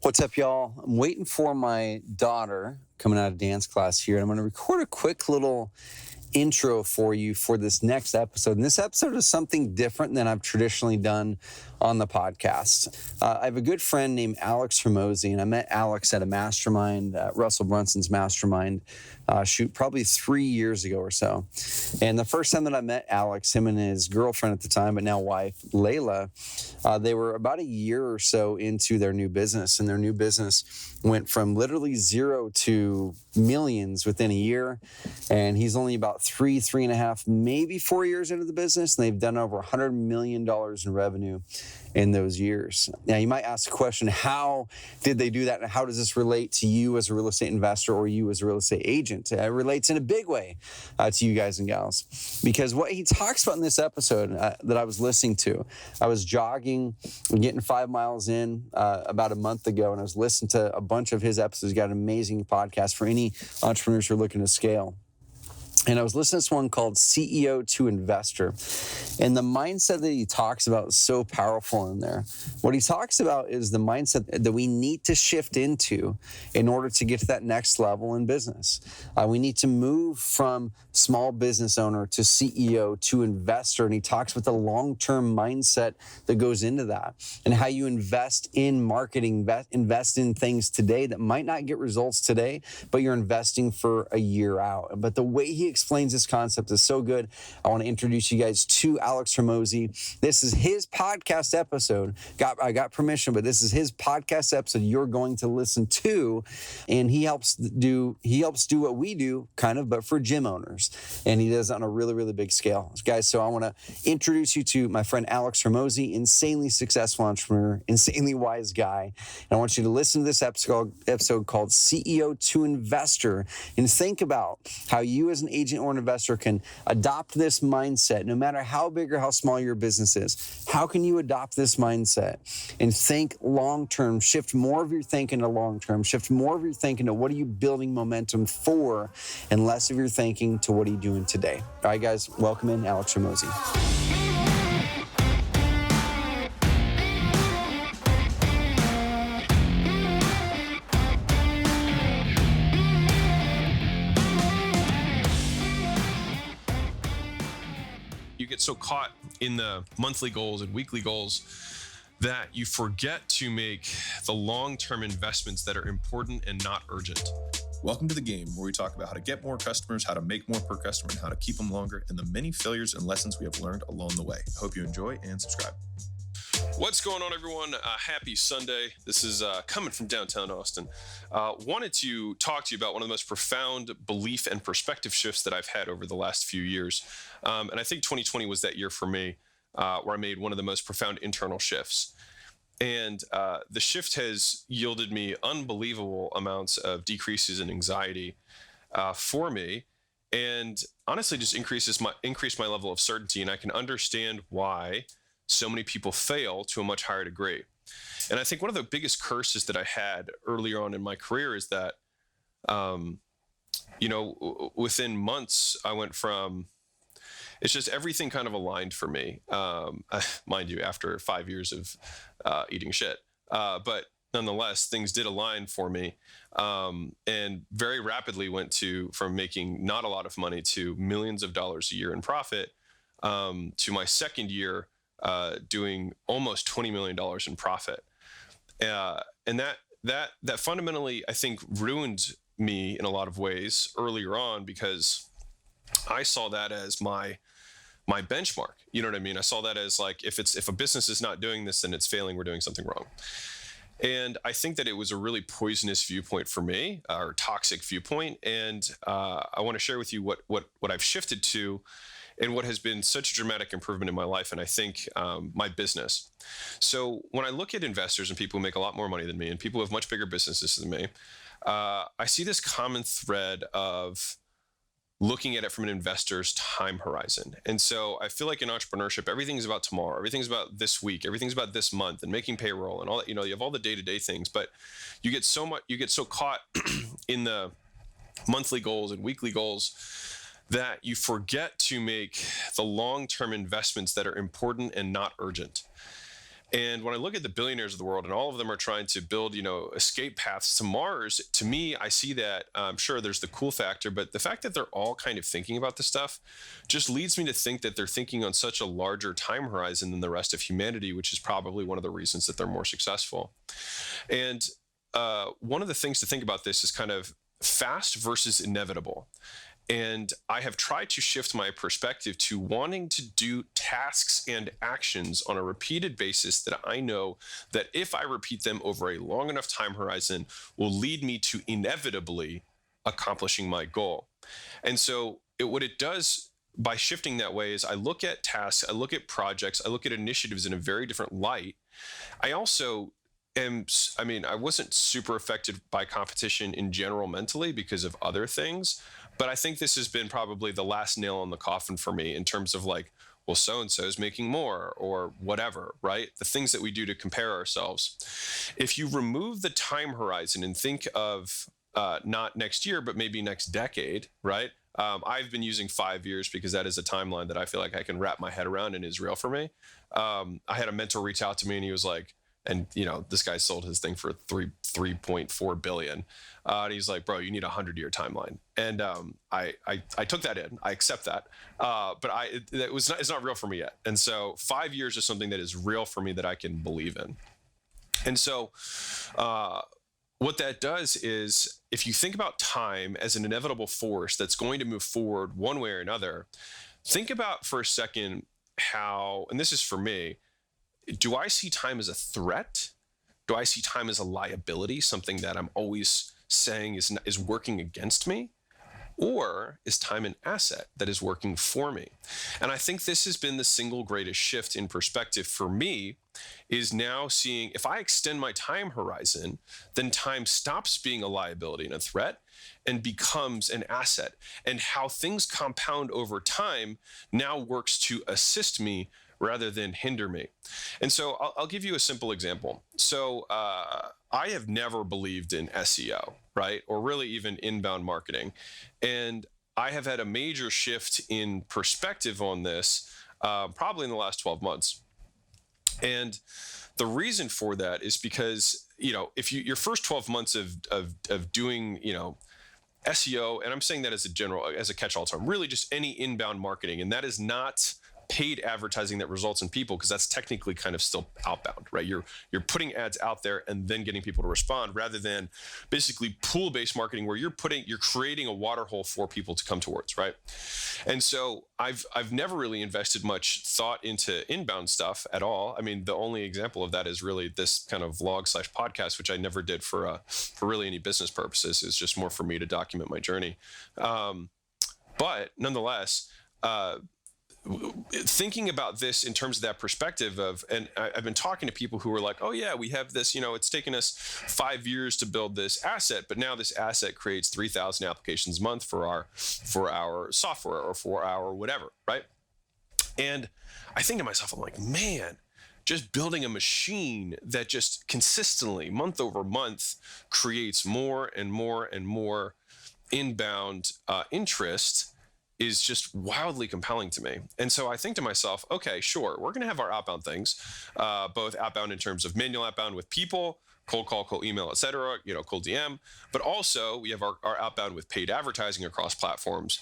What's up, y'all? I'm waiting for my daughter coming out of dance class here, and I'm going to record a quick little intro for you for this next episode. And this episode is something different than I've traditionally done on the podcast. I have a good friend named Alex Hormozi, and I met Alex at a mastermind, Russell Brunson's mastermind, probably 3 years ago or so. And the first time that I met Alex, him and his girlfriend at the time, but now wife, Layla, they were about a year or so into their new business, and their new business went from literally zero to millions within a year. And he's only about three and a half, maybe 4 years into the business, and they've done over $100 million in revenue in those years. Now, you might ask the question, how did they do that? And how does this relate to you as a real estate investor or you as a real estate agent? It relates in a big way to you guys and gals. Because what he talks about in this episode that I was listening to, I was jogging and getting 5 miles in about a month ago, and I was listening to a bunch of his episodes. He's got an amazing podcast for any entrepreneurs who are looking to scale. And I was listening to this one called CEO to Investor. And the mindset that he talks about is so powerful in there. What he talks about is the mindset that we need to shift into in order to get to that next level in business. We need to move from small business owner to CEO to investor. And he talks about the long-term mindset that goes into that and how you invest in marketing, invest in things today that might not get results today, but you're investing for a year out. But the way he explains this concept is so good. I want to introduce you guys to Alex Hormozi. This is his podcast episode. I got permission, but this is his podcast episode you're going to listen to. And he helps do what we do, kind of, but for gym owners. And he does it on a really, really big scale. Guys, so I want to introduce you to my friend Alex Hormozi, insanely successful entrepreneur, insanely wise guy. And I want you to listen to this episode called CEO to Investor and think about how you as an agent or an investor can adopt this mindset, no matter how big or how small your business is. How can you adopt this mindset and think long-term, shift more of your thinking to long-term, shift more of your thinking to what are you building momentum for, and less of your thinking to what are you doing today. All right, guys, welcome in Alex Hormozi. You get so caught in the monthly goals and weekly goals that you forget to make the long-term investments that are important and not urgent. Welcome to the game, where we talk about how to get more customers, how to make more per customer, and how to keep them longer, and the many failures and lessons we have learned along the way. I hope you enjoy and subscribe. What's going on, everyone? Happy Sunday. This is coming from downtown Austin. Wanted to talk to you about one of the most profound belief and perspective shifts that I've had over the last few years. And I think 2020 was that year for me, where I made one of the most profound internal shifts. And the shift has yielded me unbelievable amounts of decreases in anxiety for me, and honestly just increased my level of certainty. And I can understand why so many people fail to a much higher degree. And I think one of the biggest curses that I had earlier on in my career is that, within months, I went from, it's just everything kind of aligned for me, mind you, after 5 years of eating shit. But nonetheless, things did align for me, and very rapidly went from making not a lot of money to millions of dollars a year in profit, to my second year doing almost $20 million in profit. And that fundamentally, I think, ruined me in a lot of ways earlier on, because I saw that as my benchmark. You know what I mean? I saw that as like, if a business is not doing this, then it's failing, we're doing something wrong. And I think that it was a really poisonous viewpoint for me, or toxic viewpoint. And I want to share with you what I've shifted to, and what has been such a dramatic improvement in my life, and I think my business. So when I look at investors and people who make a lot more money than me, and people who have much bigger businesses than me, I see this common thread of looking at it from an investor's time horizon. And so I feel like in entrepreneurship, everything's about tomorrow, everything's about this week, everything's about this month, and making payroll and all that. You have all the day-to-day things, but you get so caught in the monthly goals and weekly goals that you forget to make the long-term investments that are important and not urgent. And when I look at the billionaires of the world, and all of them are trying to build, escape paths to Mars, to me, I see that, sure, there's the cool factor, but the fact that they're all kind of thinking about this stuff just leads me to think that they're thinking on such a larger time horizon than the rest of humanity, which is probably one of the reasons that they're more successful. And one of the things to think about this is kind of fast versus inevitable. And I have tried to shift my perspective to wanting to do tasks and actions on a repeated basis that I know that if I repeat them over a long enough time horizon will lead me to inevitably accomplishing my goal. And so what it does by shifting that way is I look at tasks, I look at projects, I look at initiatives in a very different light. I also I wasn't super affected by competition in general mentally because of other things, but I think this has been probably the last nail in the coffin for me in terms of like, well, so-and-so is making more or whatever, right? The things that we do to compare ourselves. If you remove the time horizon and think of not next year, but maybe next decade, right? I've been using 5 years because that is a timeline that I feel like I can wrap my head around and is real for me. I had a mentor reach out to me and he was like, and this guy sold his thing for 3.4 billion. And he's like, bro, you need a 100-year timeline. And I took that in. I accept that. But it's not real for me yet. And so 5 years is something that is real for me that I can believe in. And so what that does is if you think about time as an inevitable force that's going to move forward one way or another, think about for a second how, and this is for me, do I see time as a threat? Do I see time as a liability, something that I'm always saying is working against me? Or is time an asset that is working for me? And I think this has been the single greatest shift in perspective for me, is now seeing if I extend my time horizon, then time stops being a liability and a threat and becomes an asset. And how things compound over time now works to assist me rather than hinder me. And so I'll give you a simple example. So I have never believed in SEO, right? Or really even inbound marketing. And I have had a major shift in perspective on this probably in the last 12 months. And the reason for that is because, if your first 12 months of doing, SEO, and I'm saying that as a catch-all term, really just any inbound marketing, and that is not paid advertising that results in people, because that's technically kind of still outbound, right? You're putting ads out there and then getting people to respond, rather than basically pool-based marketing where you're creating a water hole for people to come towards, right? And so I've never really invested much thought into inbound stuff at all. I mean, the only example of that is really this kind of vlog/podcast, which I never did for really any business purposes. It's just more for me to document my journey. But nonetheless, thinking about this in terms of that perspective and I've been talking to people who are like, oh yeah, we have this, it's taken us 5 years to build this asset, but now this asset creates 3,000 applications a month for our software or for our whatever, right? And I think to myself, I'm like, man, just building a machine that just consistently, month over month, creates more and more and more inbound interest is just wildly compelling to me. And so I think to myself, okay, sure, we're going to have our outbound things, both outbound in terms of manual outbound with people, cold call, cold email, et cetera, cold DM, but also we have our outbound with paid advertising across platforms.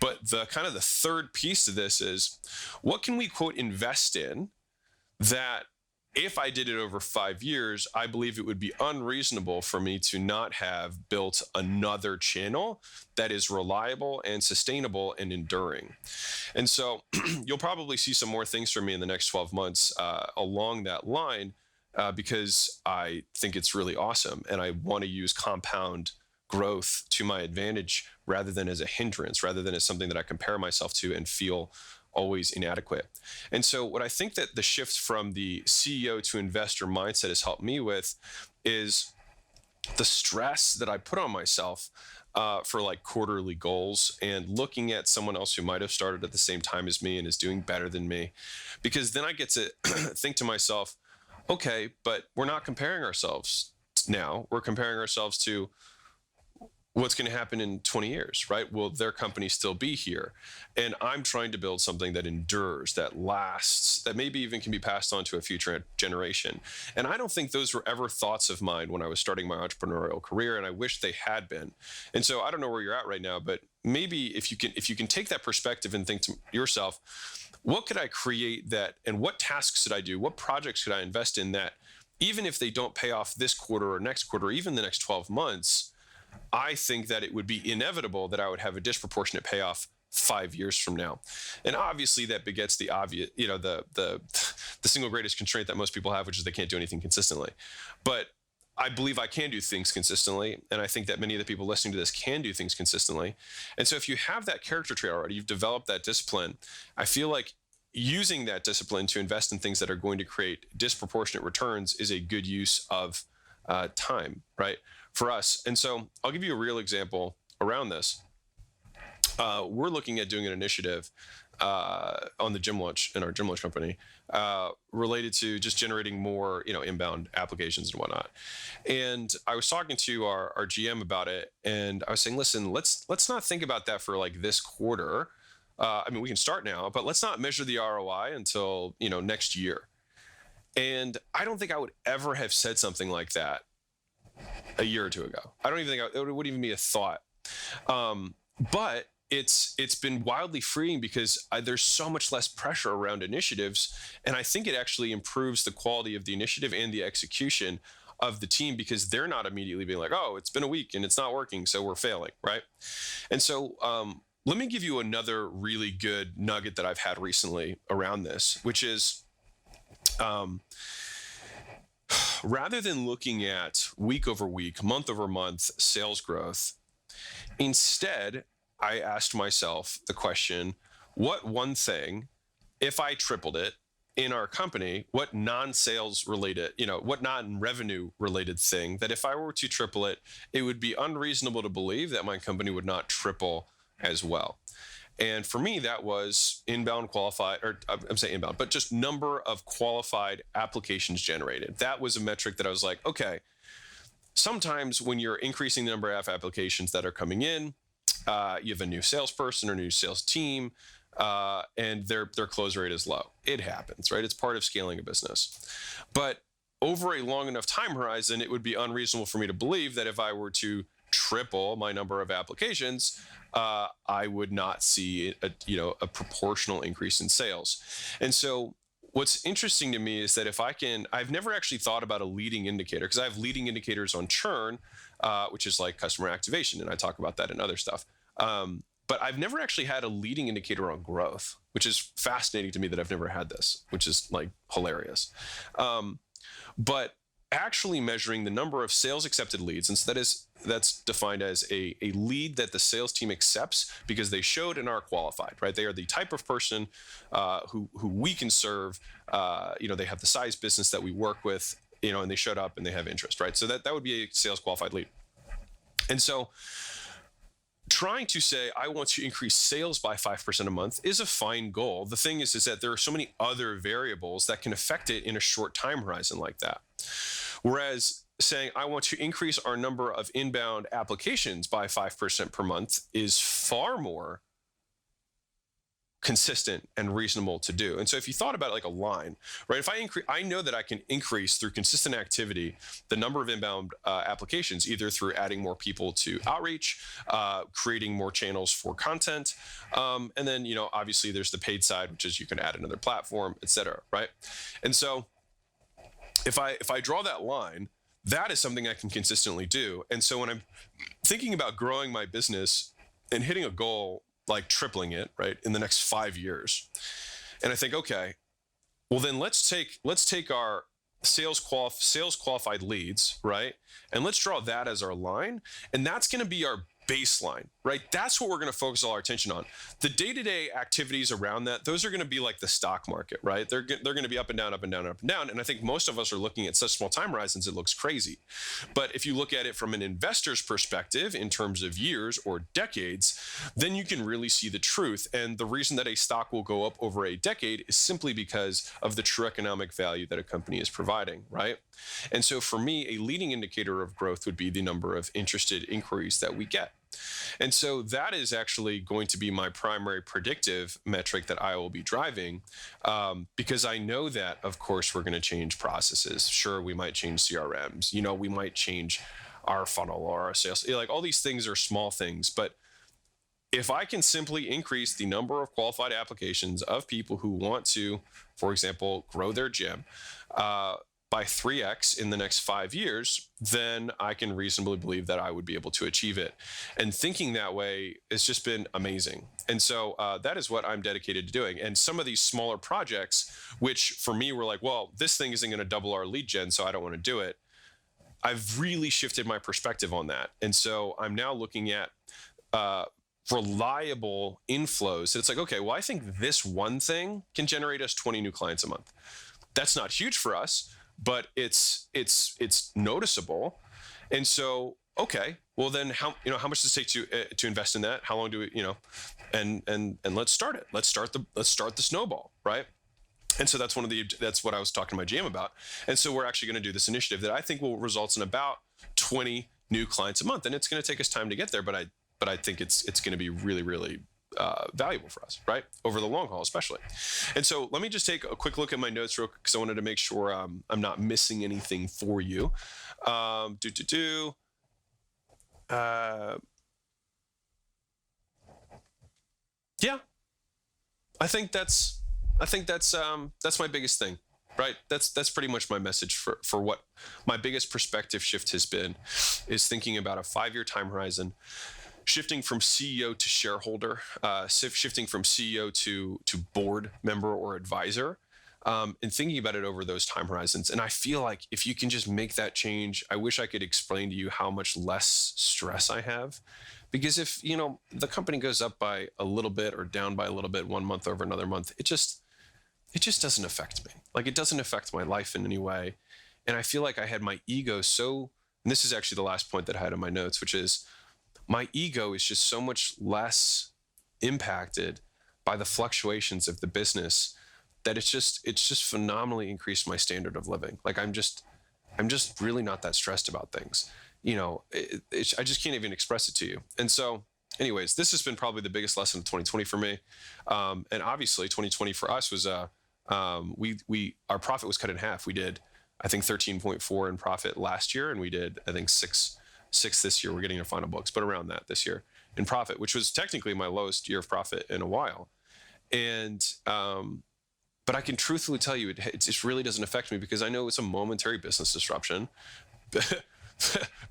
But the kind of the third piece to this is, what can we, quote, invest in that if I did it over 5 years, I believe it would be unreasonable for me to not have built another channel that is reliable and sustainable and enduring. And so you'll probably see some more things from me in the next 12 months along that line because I think it's really awesome. And I want to use compound growth to my advantage rather than as a hindrance, rather than as something that I compare myself to and feel always inadequate. And so what I think that the shift from the CEO to investor mindset has helped me with is the stress that I put on myself for like quarterly goals and looking at someone else who might have started at the same time as me and is doing better than me. Because then I get to think to myself, okay, but we're not comparing ourselves now. We're comparing ourselves to what's going to happen in 20 years, right? Will their company still be here? And I'm trying to build something that endures, that lasts, that maybe even can be passed on to a future generation. And I don't think those were ever thoughts of mine when I was starting my entrepreneurial career, and I wish they had been. And so I don't know where you're at right now, but maybe if you can take that perspective and think to yourself, what could I create that, and what tasks should I do? What projects could I invest in that, even if they don't pay off this quarter or next quarter, or even the next 12 months, I think that it would be inevitable that I would have a disproportionate payoff 5 years from now. And obviously that begets the obvious, the single greatest constraint that most people have, which is they can't do anything consistently. But I believe I can do things consistently. And I think that many of the people listening to this can do things consistently. And so if you have that character trait already, you've developed that discipline, I feel like using that discipline to invest in things that are going to create disproportionate returns is a good use of time, right, for us. And so I'll give you a real example around this. We're looking at doing an initiative on the gym launch in our gym launch company related to just generating more, inbound applications and whatnot. And I was talking to our GM about it, and I was saying, listen, let's not think about that for like this quarter. We can start now, but let's not measure the ROI until, next year. And I don't think I would ever have said something like that a year or two ago. I don't even think it would even be a thought. But it's been wildly freeing because there's so much less pressure around initiatives. And I think it actually improves the quality of the initiative and the execution of the team, because they're not immediately being like, oh, it's been a week and it's not working, so we're failing, right? And so let me give you another really good nugget that I've had recently around this, which is rather than looking at week over week, month over month sales growth, instead, I asked myself the question, what one thing, if I tripled it in our company, what non-sales related, what non-revenue related thing that if I were to triple it, it would be unreasonable to believe that my company would not triple as well. And for me, that was inbound qualified, or I'm saying inbound, but just number of qualified applications generated. That was a metric that I was like, okay, sometimes when you're increasing the number of applications that are coming in, you have a new salesperson or new sales team, and their close rate is low. It happens, right? It's part of scaling a business. But over a long enough time horizon, it would be unreasonable for me to believe that if I were to triple my number of applications, I would not see a proportional increase in sales. And so what's interesting to me is that I've never actually thought about a leading indicator, because I have leading indicators on churn, which is like customer activation, and I talk about that in other stuff. But I've never actually had a leading indicator on growth, which is fascinating to me that I've never had this, which is like hilarious. But actually measuring the number of sales accepted leads, and so that's defined as a lead that the sales team accepts because they showed and are qualified, right? They are the type of person who we can serve. They have the size business that we work with, and they showed up and they have interest, right? So that would be a sales qualified lead. And so trying to say, I want to increase sales by 5% a month is a fine goal. The thing is that there are so many other variables that can affect it in a short time horizon like that. Whereas saying, I want to increase our number of inbound applications by 5% per month is far more consistent and reasonable to do. And so if you thought about it like a line, right? If I know that I can increase through consistent activity the number of inbound applications, either through adding more people to outreach, creating more channels for content, and then obviously there's the paid side, which is you can add another platform, et cetera, right? And so if I draw that line, that is something I can consistently do. And so when I'm thinking about growing my business and hitting a goal like tripling it, right, in the next 5 years, and I think, okay, well then let's take our sales qualified leads, right, and let's draw that as our line, and that's going to be our baseline, right? That's what we're going to focus all our attention on. The day-to-day activities around that, those are going to be like the stock market, right? They're going to be up and down, up and down, up and down. And I think most of us are looking at such small time horizons, it looks crazy. But if you look at it from an investor's perspective in terms of years or decades, then you can really see the truth. And the reason that a stock will go up over a decade is simply because of the true economic value that a company is providing, right? And so for me, a leading indicator of growth would be the number of interested inquiries that we get. And so that is actually going to be my primary predictive metric that I will be driving, because I know that, of course, we're going to change processes. Sure, we might change CRMs. We might change our funnel or our sales. Like, all these things are small things, but if I can simply increase the number of qualified applications of people who want to, for example, grow their gym by 3x in the next 5 years, then I can reasonably believe that I would be able to achieve it. And thinking that way has just been amazing. And so that is what I'm dedicated to doing. And some of these smaller projects, which for me were like, well, this thing isn't going to double our lead gen, so I don't want to do it. I've really shifted my perspective on that. And so I'm now looking at reliable inflows. It's like, okay, well, I think this one thing can generate us 20 new clients a month. That's not huge for us, but it's noticeable. And so, okay, well then how much does it take to invest in that? How long do we, and let's start it. Let's start the snowball, right? And so that's what I was talking to my GM about. And so we're actually going to do this initiative that I think will result in about 20 new clients a month. And it's going to take us time to get there, but I think it's going to be really, really valuable for us, right? Over the long haul, especially. And so let me just take a quick look at my notes real quick, because I wanted to make sure I'm not missing anything for you. Yeah, I think that's my biggest thing, right? That's pretty much my message for what my biggest perspective shift has been, is thinking about a 5-year time horizon, shifting from CEO to shareholder, shifting from CEO to board member or advisor, and thinking about it over those time horizons. And I feel like if you can just make that change, I wish I could explain to you how much less stress I have. Because if, the company goes up by a little bit or down by a little bit 1 month over another month, it just doesn't affect me. Like, it doesn't affect my life in any way. And I feel like I had my ego and this is actually the last point that I had in my notes, which is my ego is just so much less impacted by the fluctuations of the business that it's just phenomenally increased my standard of living. Like, I'm just really not that stressed about things. I just can't even express it to you. And so anyways, this has been probably the biggest lesson of 2020 for me. And obviously 2020 for us was, our profit was cut in half. We did, I think 13.4 in profit last year. And we did, I think six this year. We're getting our final books, but around that this year in profit, which was technically my lowest year of profit in a while. And, but I can truthfully tell you, it just really doesn't affect me, because I know it's a momentary business disruption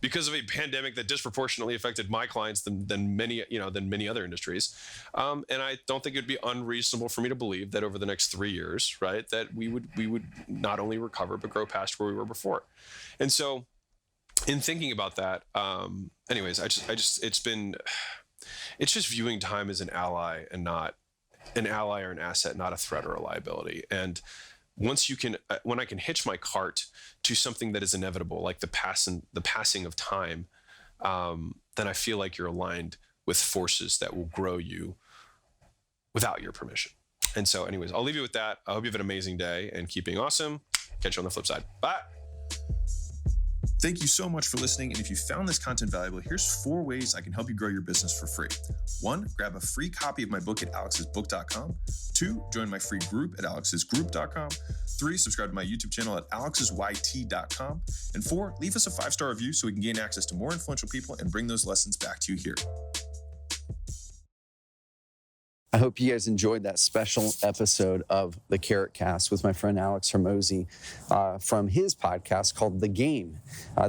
because of a pandemic that disproportionately affected my clients than many other industries. And I don't think it'd be unreasonable for me to believe that over the next 3 years, right, that we would not only recover, but grow past where we were before. And so in thinking about that, anyways, it's just viewing time as an ally and not an ally or an asset, not a threat or a liability. And when I can hitch my cart to something that is inevitable, like the passing of time, then I feel like you're aligned with forces that will grow you without your permission. And so anyways, I'll leave you with that. I hope you have an amazing day and keep being awesome. Catch you on the flip side. Bye. Thank you so much for listening. And if you found this content valuable, here's 4 ways I can help you grow your business for free. 1, grab a free copy of my book at alexsbook.com. 2, join my free group at alexsgroup.com. 3, subscribe to my YouTube channel at alexsyt.com. And 4, leave us a 5-star review so we can gain access to more influential people and bring those lessons back to you here. I hope you guys enjoyed that special episode of the Carrot Cast with my friend Alex Hormozi from his podcast called The Game.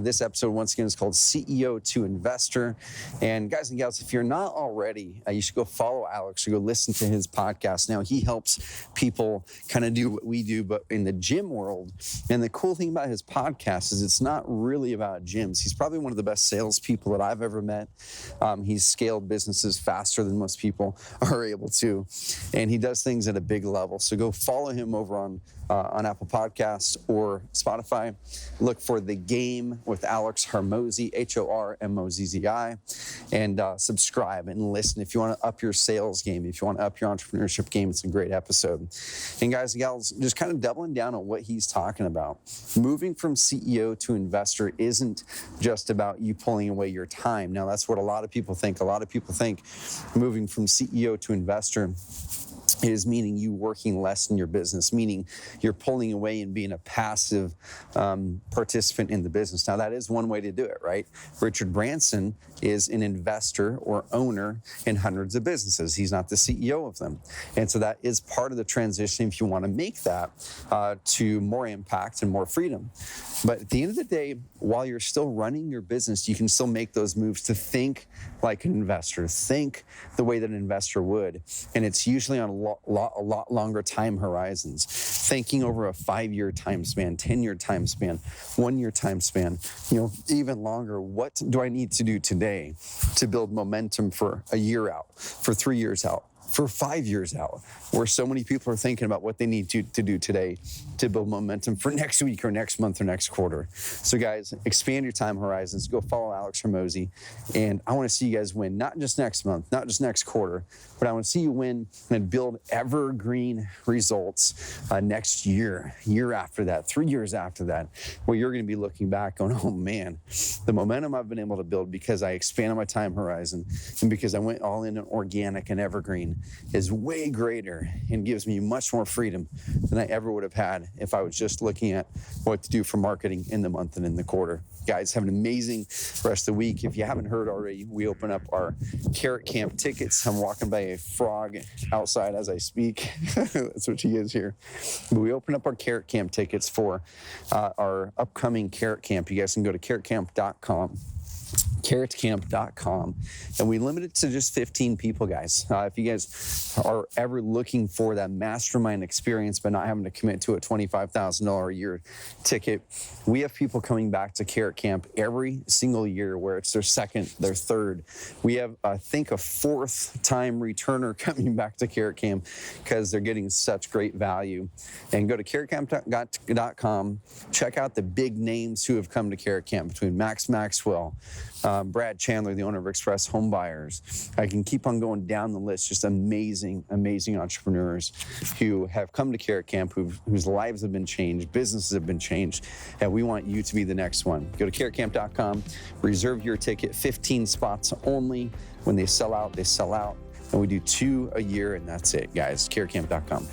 This episode, once again, is called CEO to Investor. And guys and gals, if you're not already, you should go follow Alex or go listen to his podcast. Now, he helps people kind of do what we do, but in the gym world. And the cool thing about his podcast is it's not really about gyms. He's probably one of the best salespeople that I've ever met. He's scaled businesses faster than most people are able to, and he does things at a big level. So go follow him over on on Apple Podcasts or Spotify. Look for The Game with Alex Hormozi, Hormozzi, and subscribe and listen. If you want to up your sales game, if you want to up your entrepreneurship game, it's a great episode. And guys and gals, just kind of doubling down on what he's talking about. Moving from CEO to investor isn't just about you pulling away your time. Now, that's what a lot of people think. A lot of people think moving from CEO to investor is meaning you working less in your business, meaning you're pulling away and being a passive participant in the business. Now, that is one way to do it, right? Richard Branson is an investor or owner in hundreds of businesses. He's not the CEO of them. And so that is part of the transition if you want to make that to more impact and more freedom. But at the end of the day, while you're still running your business, you can still make those moves to think like an investor, think the way that an investor would. And it's usually on a lot longer time horizons, thinking over a 5-year time span, 10-year time span, 1-year time span, even longer. What do I need to do today to build momentum for a year out, for 3 years out, for 5 years out, where so many people are thinking about what they need to do today to build momentum for next week or next month or next quarter. So guys, expand your time horizons. Go follow Alex Hormozi. And I want to see you guys win, not just next month, not just next quarter, but I want to see you win and build evergreen results next year, year after that, 3 years after that, where you're going to be looking back going, oh man, the momentum I've been able to build because I expanded my time horizon and because I went all in on organic and evergreen is way greater and gives me much more freedom than I ever would have had if I was just looking at what to do for marketing in the month and in the quarter. Guys, have an amazing rest of the week. If you haven't heard already, we open up our Carrot Camp tickets. I'm walking by a frog outside as I speak. That's what she is here. But we open up our Carrot Camp tickets for our upcoming Carrot Camp. You guys can go to carrotcamp.com. carrotcamp.com, and we limit it to just 15 people, guys. If you guys are ever looking for that mastermind experience but not having to commit to a $25,000 a year ticket, we have people coming back to Carrot Camp every single year where it's their second, their third. We have, I think, a fourth time returner coming back to Carrot Camp because they're getting such great value. And go to carrotcamp.com, check out the big names who have come to Carrot Camp between Max Maxwell, Brad Chandler, the owner of Express Home Buyers. I can keep on going down the list. Just amazing, amazing entrepreneurs who have come to Carrot Camp, whose lives have been changed, businesses have been changed, and we want you to be the next one. Go to carrotcamp.com, reserve your ticket, 15 spots only. When they sell out, they sell out. And we do 2 a year, and that's it, guys. carrotcamp.com.